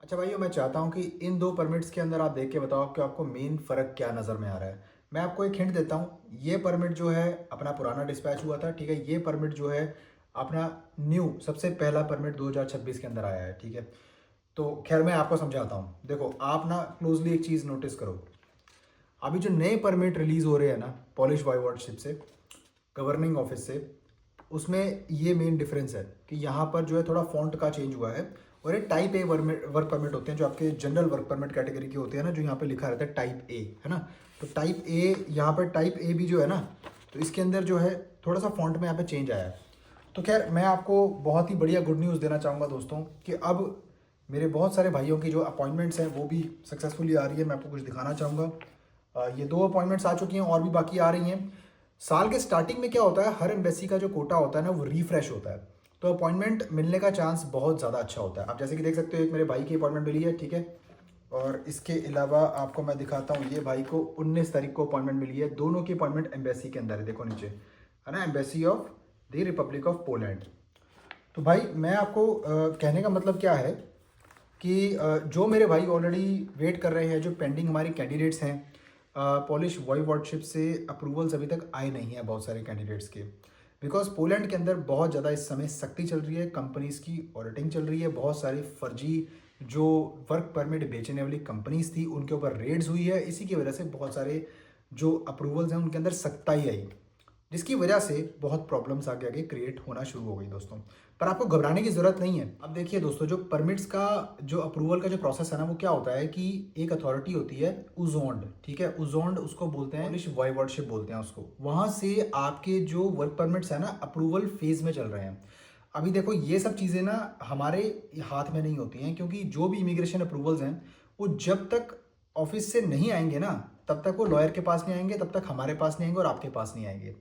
अच्छा भाइयों, मैं चाहता हूँ कि इन 2 परमिट्स के अंदर आप देख के बताओ कि आपको मेन फ़र्क क्या नज़र में आ रहा है। मैं आपको एक हिंट देता हूँ, ये परमिट जो है अपना पुराना डिस्पैच हुआ था, ठीक है? ये परमिट जो है अपना न्यू सबसे पहला परमिट 2026 के अंदर आया है, ठीक है? तो ख़ैर मैं आपको समझाता हूँ। देखो, आप ना क्लोज़ली एक चीज़ नोटिस करो। अभी जो नए परमिट रिलीज़ हो रहे हैं ना, पॉलिश वॉयवॉडशिप से, गवर्निंग ऑफिस से, उसमें ये मेन डिफरेंस है कि यहाँ पर जो है थोड़ा फ़ॉन्ट का चेंज हुआ है। और ये टाइप ए वर्क परमिट होते हैं, जो आपके जनरल वर्क परमिट कैटेगरी के होते हैं ना, जो यहाँ पे लिखा रहता है टाइप ए, है ना? तो टाइप ए, यहाँ पर टाइप ए भी जो है ना, तो इसके अंदर जो है थोड़ा सा फ़ॉन्ट में यहाँ पे चेंज आया है। तो खैर मैं आपको बहुत ही बढ़िया गुड न्यूज़ देना चाहूँगा दोस्तों, कि अब मेरे बहुत सारे भाइयों की जो अपॉइंटमेंट्स हैं वो भी सक्सेसफुली आ रही है। मैं आपको कुछ दिखाना चाहूँगा। ये 2 अपॉइंटमेंट्स आ चुकी हैं और भी बाकी आ रही हैं। साल के स्टार्टिंग में क्या होता है, हर एम्बेसी का जो कोटा होता है ना, वो रिफ्रेश होता है। तो अपॉइंटमेंट मिलने का चांस बहुत ज़्यादा अच्छा होता है। आप जैसे कि देख सकते हो, एक मेरे भाई की अपॉइंटमेंट मिली है, ठीक है? और इसके अलावा आपको मैं दिखाता हूँ, ये भाई को 19 तारीख को अपॉइंटमेंट मिली है। दोनों की अपॉइंटमेंट एम्बेसी के अंदर है, देखो नीचे, है ना? Embassy of the Republic of Poland. तो भाई मैं आपको कहने का मतलब क्या है कि जो मेरे भाई ऑलरेडी वेट कर रहे हैं, जो पेंडिंग हमारी कैंडिडेट्स हैं, पॉलिश वॉयवॉडशिप से अप्रूवल्स अभी तक आए नहीं हैं बहुत सारे कैंडिडेट्स के। बिकॉज पोलैंड के अंदर बहुत ज़्यादा इस समय सख्ती चल रही है, कंपनीज़ की ऑडिटिंग चल रही है, बहुत सारी फर्जी जो वर्क परमिट बेचने वाली कंपनीज थी उनके ऊपर रेड्स हुई है। इसी की वजह से बहुत सारे जो अप्रूवल्स हैं उनके अंदर सख्ताई आई, जिसकी वजह से बहुत प्रॉब्लम्स आगे आगे क्रिएट होना शुरू हो गई दोस्तों। पर आपको घबराने की ज़रूरत नहीं है। अब देखिए दोस्तों, जो परमिट्स का जो अप्रूवल का जो प्रोसेस है ना, वो क्या होता है कि एक अथॉरिटी होती है उजोंड, ठीक है? उजोंड उसको बोलते हैं, पॉलिश वॉयवॉडशिप बोलते हैं उसको। वहाँ से आपके जो वर्क परमिट्स है ना, अप्रूवल फेज में चल रहे हैं। अभी देखो, ये सब चीज़ें ना हमारे हाथ में नहीं होती हैं, क्योंकि जो भी इमिग्रेशन अप्रूवल्स हैं वो जब तक ऑफिस से नहीं आएंगे ना, तब तक वो लॉयर के पास नहीं आएंगे, तब तक हमारे पास नहीं आएंगे और आपके पास नहीं आएंगे।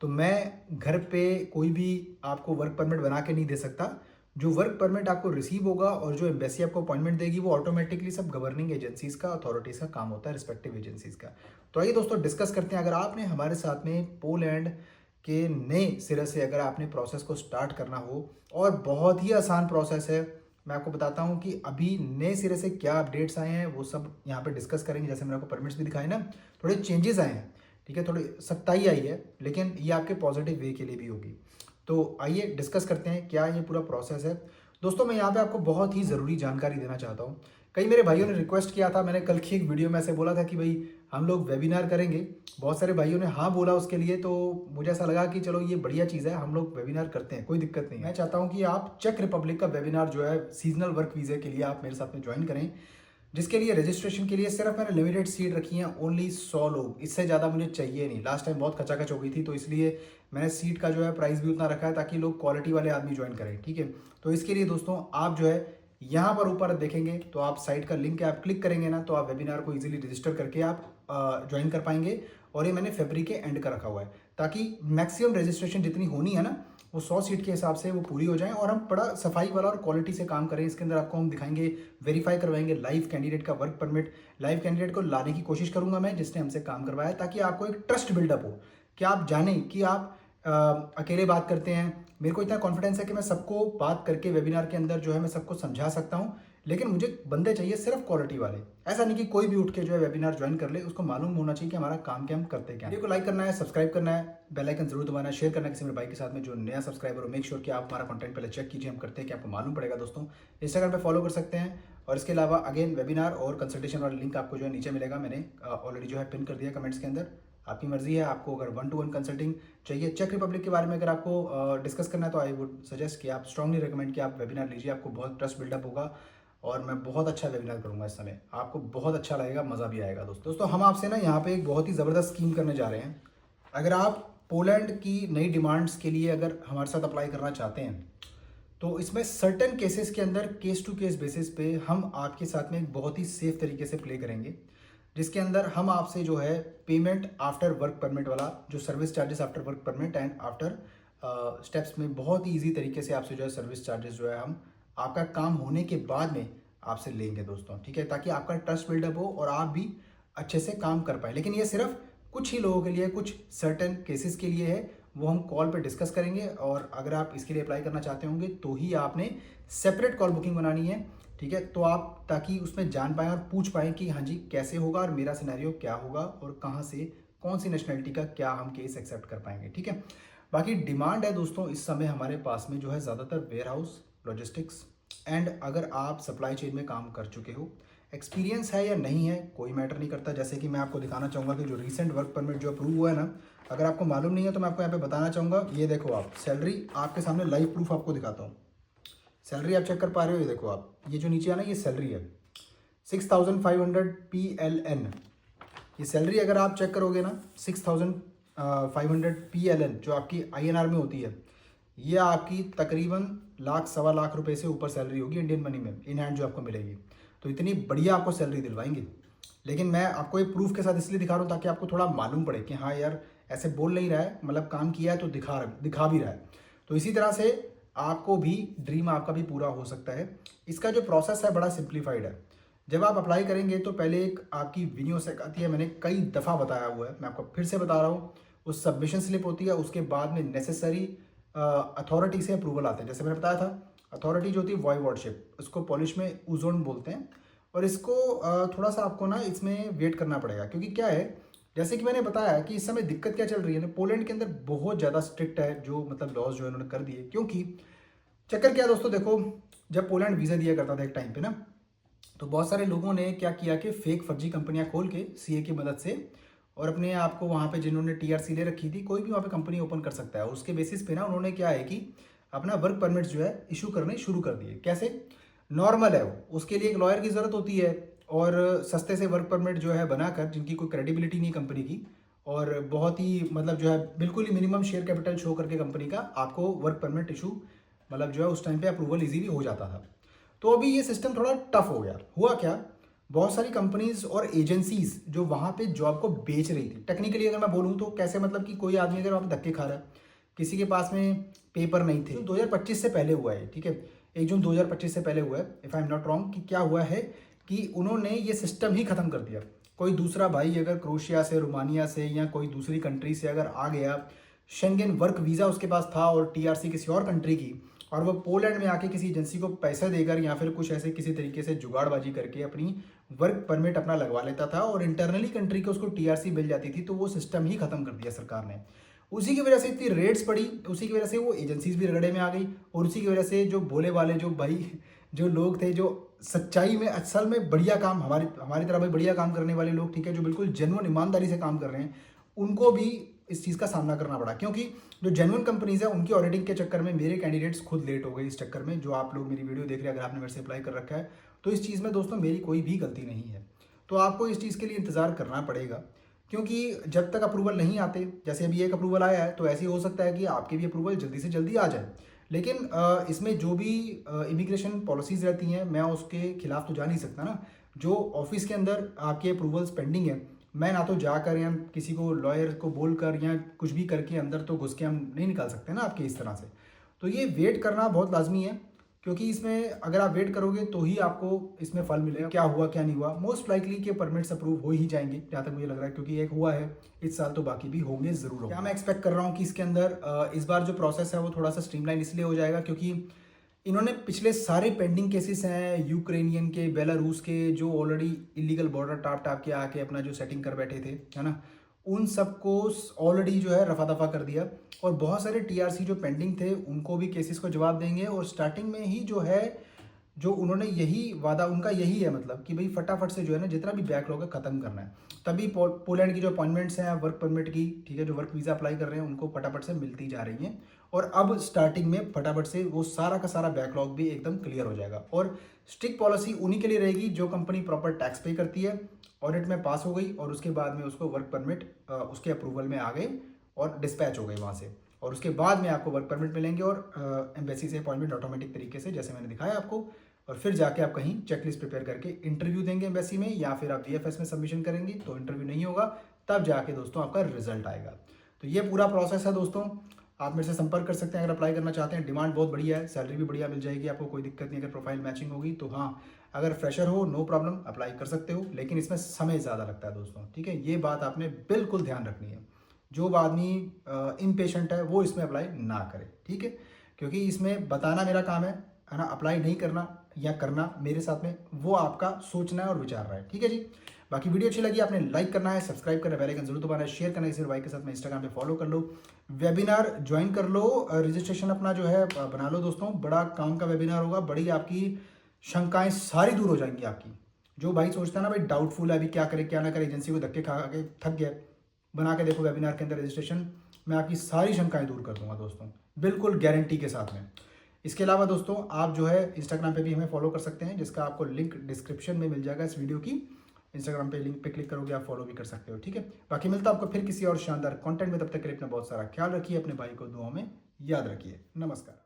तो मैं घर पे कोई भी आपको वर्क परमिट बना के नहीं दे सकता। जो वर्क परमिट आपको रिसीव होगा और जो एम्बेसी आपको अपॉइंटमेंट देगी, वो ऑटोमेटिकली सब गवर्निंग एजेंसीज का, अथॉरिटीज का काम होता है, रिस्पेक्टिव एजेंसीज का। तो आइए दोस्तों डिस्कस करते हैं। अगर आपने हमारे साथ में पोलैंड के नए सिरे से अगर आपने प्रोसेस को स्टार्ट करना हो, और बहुत ही आसान प्रोसेस है, मैं आपको बताता हूँ कि अभी नए सिरे से क्या अपडेट्स आए हैं वो सब यहाँ पे डिस्कस करेंगे। जैसे मैंने आपको परमिट्स भी दिखाए ना, थोड़े चेंजेस आए हैं, ठीक है? थोड़ी सख्ताई आई है, लेकिन ये आपके पॉजिटिव वे के लिए भी होगी। तो आइए डिस्कस करते हैं क्या ये पूरा प्रोसेस है। दोस्तों मैं यहाँ पे आपको बहुत ही ज़रूरी जानकारी देना चाहता हूँ। कई मेरे भाइयों ने रिक्वेस्ट किया था, मैंने कल की एक वीडियो में ऐसे बोला था कि भाई हम लोग वेबिनार करेंगे। बहुत सारे भाइयों ने हाँ बोला उसके लिए, तो मुझे ऐसा लगा कि चलो ये बढ़िया चीज़ है, हम लोग वेबिनार करते हैं, कोई दिक्कत नहीं है। मैं चाहता हूँ कि आप चेक रिपब्लिक का वेबिनार जो है सीजनल वर्क वीज़े के लिए, आप मेरे साथ में ज्वाइन करें, जिसके लिए रजिस्ट्रेशन के लिए सिर्फ मैंने लिमिटेड सीट रखी हैं, ओनली 100 लोग, इससे ज़्यादा मुझे चाहिए नहीं। लास्ट टाइम बहुत खचाखच हो गई थी, तो इसलिए मैंने सीट का जो है प्राइस भी उतना रखा है ताकि लोग क्वालिटी वाले आदमी ज्वाइन करें, ठीक है? तो इसके लिए दोस्तों आप जो है यहाँ पर ऊपर देखेंगे, तो आप साइट का लिंक है, आप क्लिक करेंगे ना, तो आप वेबिनार को इजीली रजिस्टर करके आप ज्वाइन कर पाएंगे। और ये मैंने फरवरी के एंड का रखा हुआ है, ताकि मैक्सिमम रजिस्ट्रेशन जितनी होनी है ना, वो 100 सीट के हिसाब से वो पूरी हो जाए, और हम बड़ा सफाई वाला और क्वालिटी से काम करें। इसके अंदर आपको हम दिखाएंगे, वेरीफाई करवाएंगे लाइव कैंडिडेट का वर्क परमिट। लाइव कैंडिडेट को लाने की कोशिश करूंगा मैं, जिसने हमसे काम करवाया, ताकि आपको एक ट्रस्ट बिल्डअप हो, कि आप जाने कि आप अकेले बात करते हैं। मेरे को इतना कॉन्फिडेंस है कि मैं सबको बात करके वेबिनार के अंदर जो है मैं सबको समझा सकता हूँ, लेकिन मुझे बंदे चाहिए सिर्फ क्वालिटी वाले। ऐसा नहीं कि कोई भी उठ के जो है वेबिनार ज्वाइन कर ले, उसको मालूम होना चाहिए कि हमारा काम क्या, हम करते क्या। वीडियो को लाइक करना है, सब्सक्राइब करना है, बेल आइकन जरूर दबाना है, शेयर करना है किसी मेरे भाई के साथ में जो नया सब्सक्राइबर हो। मेक श्योर कि आप हमारा कंटेंट पहले चेक कीजिए, हम करते हैं कि आपको मालूम पड़ेगा दोस्तों। इंस्टाग्राम पे फॉलो कर सकते हैं, और इसके अलावा अगेन वेबिनार और कंसल्टेशन वाला लिंक आपको जो है नीचे मिलेगा, मैंने ऑलरेडी जो है पिन कर दिया कमेंट्स के अंदर। आपकी मर्जी है, आपको अगर 1-to-1 कंसल्टिंग चाहिए चेक रिपब्लिक के बारे में अगर आपको डिस्कस करना है, तो आई वुड सजेस्ट कि आप स्ट्रांगली रिकमेंड कि आप वेबिनार लीजिए, आपको बहुत ट्रस्ट बिल्डअप होगा। और मैं बहुत अच्छा वेबिनार करूंगा इस समय, आपको बहुत अच्छा लगेगा, मज़ा भी आएगा दोस्तों। हम आपसे ना यहाँ पे एक बहुत ही ज़बरदस्त स्कीम करने जा रहे हैं। अगर आप पोलैंड की नई डिमांड्स के लिए अगर हमारे साथ अप्लाई करना चाहते हैं, तो इसमें सर्टेन केसेस के अंदर केस टू केस बेसिस पे हम आपके साथ में एक बहुत ही सेफ तरीके से प्ले करेंगे, जिसके अंदर हम आपसे जो है पेमेंट आफ्टर वर्क परमिट वाला, जो service charges after work permit and after steps में बहुत ही ईजी तरीके से आपसे जो है सर्विस चार्जेस जो है हम आपका काम होने के बाद में आपसे लेंगे दोस्तों, ठीक है? ताकि आपका ट्रस्ट बिल्डअप हो और आप भी अच्छे से काम कर पाए। लेकिन ये सिर्फ कुछ ही लोगों के लिए, कुछ सर्टेन केसेस के लिए है, वो हम कॉल पे डिस्कस करेंगे। और अगर आप इसके लिए अप्लाई करना चाहते होंगे तो ही आपने सेपरेट कॉल बुकिंग बनानी है, ठीक है, तो आप ताकि उसमें जान पाएँ और पूछ पाएँ कि हाँ जी कैसे होगा और मेरा सिनेरियो क्या होगा और कहाँ से कौन सी नेशनैलिटी का क्या हम केस एक्सेप्ट कर पाएंगे। ठीक है, बाकी डिमांड है दोस्तों इस समय हमारे पास में जो है ज़्यादातर वेयर हाउस, लॉजिस्टिक्स एंड अगर आप सप्लाई चेन में काम कर चुके हो, एक्सपीरियंस है या नहीं है कोई मैटर नहीं करता। जैसे कि मैं आपको दिखाना चाहूँगा कि जो रिसेंट वर्क परमिट जो अप्रूव हुआ है ना, अगर आपको मालूम नहीं है तो मैं आपको यहाँ पे बताना चाहूँगा। ये देखो आप सैलरी आपके सामने लाइव प्रूफ आपको दिखाता हूँ। सैलरी आप चेक कर पा रहे हो, ये देखो आप, ये जो नीचे है ना ये सैलरी है 6500 PLN। ये सैलरी अगर आप चेक करोगे ना 6500 PLN जो आपकी INR में होती है, ये आपकी तकरीबन लाख सवा लाख रुपए से ऊपर सैलरी होगी इंडियन मनी में इन हैंड जो आपको मिलेगी। तो इतनी बढ़िया आपको सैलरी दिलवाएंगे। लेकिन मैं आपको ये प्रूफ के साथ इसलिए दिखा रहा हूँ ताकि आपको थोड़ा मालूम पड़े कि हाँ यार ऐसे बोल नहीं रहा है, मतलब काम किया है तो दिखा भी रहा है। तो इसी तरह से आपको भी ड्रीम आपका भी पूरा हो सकता है। इसका जो प्रोसेस है बड़ा सिंप्लीफाइड है। जब आप अप्लाई करेंगे तो पहले एक आपकी वीडियो सेक आती है, मैंने कई दफ़ा बताया हुआ है, मैं आपको फिर से बता रहा हूँ। उस सबमिशन स्लिप होती है, उसके बाद में नेसेसरी अथॉरिटी से अप्रूवल आते हैं। जैसे मैंने बताया था, अथॉरिटी जो होती है वॉयवॉर्डशिप, उसको पॉलिश में उजोन बोलते हैं। और इसको थोड़ा सा आपको ना इसमें वेट करना पड़ेगा, क्योंकि क्या है जैसे कि मैंने बताया कि इस समय दिक्कत क्या चल रही है ना, पोलैंड के अंदर बहुत ज़्यादा स्ट्रिक्ट है जो मतलब लॉज जो है उन्होंने कर दिए। क्योंकि चक्कर क्या है दोस्तों, देखो जब पोलैंड वीज़ा दिया करता था एक टाइम पे ना, तो बहुत सारे लोगों ने क्या किया कि फेक फर्जी कंपनियां खोल के सीए की मदद से और अपने आप को वहाँ पे जिन्होंने टीआरसी ले रखी थी, कोई भी वहाँ पे कंपनी ओपन कर सकता है। उसके बेसिस पे ना उन्होंने क्या है कि अपना वर्क परमिट जो है इशू करने शुरू कर दिए। कैसे, नॉर्मल है वो, उसके लिए एक लॉयर की ज़रूरत होती है और सस्ते से वर्क परमिट जो है बनाकर, जिनकी कोई क्रेडिबिलिटी नहीं कंपनी की और बहुत ही मतलब जो है बिल्कुल ही मिनिमम शेयर कैपिटल शो करके कंपनी का आपको वर्क परमिट इशू मतलब जो है उस टाइम पे अप्रूवल इजीली हो जाता था। तो अभी ये सिस्टम थोड़ा टफ हो गया। हुआ क्या, बहुत सारी कंपनीज और एजेंसीज जो वहाँ पे जॉब को बेच रही थी, टेक्निकली अगर मैं बोलूँ तो कैसे, मतलब कि कोई आदमी अगर वहाँ पे धक्के खा रहा है, किसी के पास में पेपर नहीं थे, 2025 से पहले हुआ है, ठीक है, 1 जून 2025 से पहले हुआ है if I am not wrong, कि क्या हुआ है कि उन्होंने ये सिस्टम ही ख़त्म कर दिया। कोई दूसरा भाई अगर क्रोशिया से, रोमानिया से या कोई दूसरी कंट्री से अगर आ गया, शेंगेन वर्क वीज़ा उसके पास था और टीआरसी किसी और कंट्री की, और वो पोलैंड में आके किसी एजेंसी को पैसे देकर या फिर कुछ ऐसे किसी तरीके से जुगाड़बाजी करके अपनी वर्क परमिट अपना लगवा लेता था और इंटरनली कंट्री को उसको टीआरसी मिल जाती थी, तो वो सिस्टम ही खत्म कर दिया सरकार ने। उसी की वजह से इतनी रेट्स पड़ी, उसी की वजह से वो एजेंसीज भी रगड़े में आ गई और उसी की वजह से जो भोले वाले जो भाई जो लोग थे, जो सच्चाई में असल में बढ़िया काम हमारी हमारी तरह भाई बढ़िया काम करने वाले लोग, ठीक है, जो बिल्कुल जेन्युइन ईमानदारी से काम कर रहे हैं, उनको भी इस चीज़ का सामना करना पड़ा। क्योंकि जो जेन्युइन कंपनीज है उनकी ऑडिटिंग के चक्कर में मेरे कैंडिडेट्स खुद लेट हो गए। इस चक्कर में जो आप लोग मेरी वीडियो देख रहे हैं, अगर आपने मेरे से अप्लाई कर रखा है, तो इस चीज़ में दोस्तों मेरी कोई भी गलती नहीं है। तो आपको इस चीज़ के लिए इंतज़ार करना पड़ेगा, क्योंकि जब तक अप्रूवल नहीं आते, जैसे अभी एक अप्रूवल आया है तो ऐसे ही हो सकता है कि आपके भी अप्रूवल जल्दी से जल्दी आ जाए। लेकिन इसमें जो भी इमिग्रेशन पॉलिसीज़ रहती हैं, मैं उसके खिलाफ तो जा नहीं सकता ना। जो ऑफिस के अंदर आपके अप्रूवल्स पेंडिंग है, मैं ना तो जाकर या किसी को लॉयर को बोलकर या कुछ भी करके अंदर तो घुस के हम नहीं निकाल सकते ना आपके इस तरह से। तो ये वेट करना बहुत लाजमी है, क्योंकि इसमें अगर आप वेट करोगे तो ही आपको इसमें फल मिलेगा। क्या हुआ क्या नहीं हुआ, मोस्ट लाइकली कि परमिट्स अप्रूव हो ही जाएंगे जहाँ तक मुझे लग रहा है, क्योंकि एक हुआ है इस साल तो बाकी भी होंगे ज़रूर। क्या मैं एक्सपेक्ट कर रहा हूँ कि इसके अंदर इस बार जो प्रोसेस है वो थोड़ा सा स्ट्रीमलाइन इसलिए हो जाएगा क्योंकि इन्होंने पिछले सारे पेंडिंग केसेस हैं यूक्रेनियन के, बेलारूस के, जो already illegal border top top के आके अपना जो सेटिंग कर बैठे थे, है ना, उन सबको ऑलरेडी जो है रफा दफा कर दिया। और बहुत सारे टीआरसी जो पेंडिंग थे उनको भी केसेस को जवाब देंगे। और स्टार्टिंग में ही जो है, जो उन्होंने यही वादा उनका यही है, मतलब कि भाई फटाफट से जो है ना जितना भी बैकलॉग है ख़त्म करना है। तभी पोलैंड की जो अपॉइंटमेंट्स हैं वर्क परमिट की, ठीक है, जो वर्क वीज़ा अप्लाई कर रहे हैं उनको फटाफट से मिलती जा रही हैं। और अब स्टार्टिंग में फटाफट से वो सारा का सारा बैकलॉग भी एकदम क्लियर हो जाएगा। और स्ट्रिक्ट पॉलिसी उन्हीं के लिए रहेगी जो कंपनी प्रॉपर टैक्स पे करती है, ऑडिट में पास हो गई और उसके बाद में उसको वर्क परमिट उसके अप्रूवल में आ गए और डिस्पैच हो गए वहाँ से, और उसके बाद में आपको वर्क परमिट मिलेंगे और एम्बेसी से अपॉइंटमेंट ऑटोमेटिक तरीके से, जैसे मैंने दिखाया आपको। और फिर जाके आप कहीं चेकलिस्ट प्रिपेयर करके इंटरव्यू देंगे एम्बेसी में, या फिर आप वीएफएस में सबमिशन करेंगे तो इंटरव्यू नहीं होगा, तब जाके दोस्तों आपका रिजल्ट आएगा। तो ये पूरा प्रोसेस है दोस्तों। आप मेरे से संपर्क कर सकते हैं अगर अप्लाई करना चाहते हैं। डिमांड बहुत बढ़िया है, सैलरी भी बढ़िया मिल जाएगी आपको, कोई दिक्कत नहीं अगर प्रोफाइल मैचिंग होगी तो। हाँ, अगर फ्रेशर हो नो प्रॉब्लम अप्लाई कर सकते हो, लेकिन इसमें समय ज़्यादा लगता है दोस्तों, ठीक है, ये बात आपने बिल्कुल ध्यान रखनी है। जो आदमी इम्पेशेंट है वो इसमें अप्लाई ना करे, ठीक है, क्योंकि इसमें बताना मेरा काम है ना, अप्लाई नहीं करना या करना मेरे साथ में, वो आपका सोचना है और विचारना है। ठीक है जी। बाकी वीडियो अच्छी लगी, आपने लाइक करना है, सब्सक्राइब करना है, बेल आइकन जरूर दबाना है, शेयर करना है किसी भाई के साथ में, इंस्टाग्राम पे फॉलो कर लो, वेबिनार ज्वाइन कर लो, रजिस्ट्रेशन अपना जो है बना लो दोस्तों। बड़ा काम का वेबिनार होगा, बड़ी आपकी शंकाएं सारी दूर हो जाएंगी आपकी। जो भाई सोचता है ना भाई डाउटफुल है अभी क्या करे क्या ना करे, एजेंसी को धक्के खा के थक गया, बना के देखो वेबिनार के अंदर रजिस्ट्रेशन, मैं आपकी सारी शंकाएं दूर कर दूंगा दोस्तों, बिल्कुल गारंटी के साथ में। इसके अलावा दोस्तों आप जो है इंस्टाग्राम पे भी हमें फॉलो कर सकते हैं, जिसका आपको लिंक डिस्क्रिप्शन में मिल जाएगा इस वीडियो की। इंस्टाग्राम पे लिंक पे क्लिक करोगे, आप फॉलो भी कर सकते हो। ठीक है, बाकी मिलता है आपको फिर किसी और शानदार कंटेंट में, तब तक के लिए अपना बहुत सारा ख्याल रखिए, अपने भाई को दुआओं में याद रखिए। नमस्कार।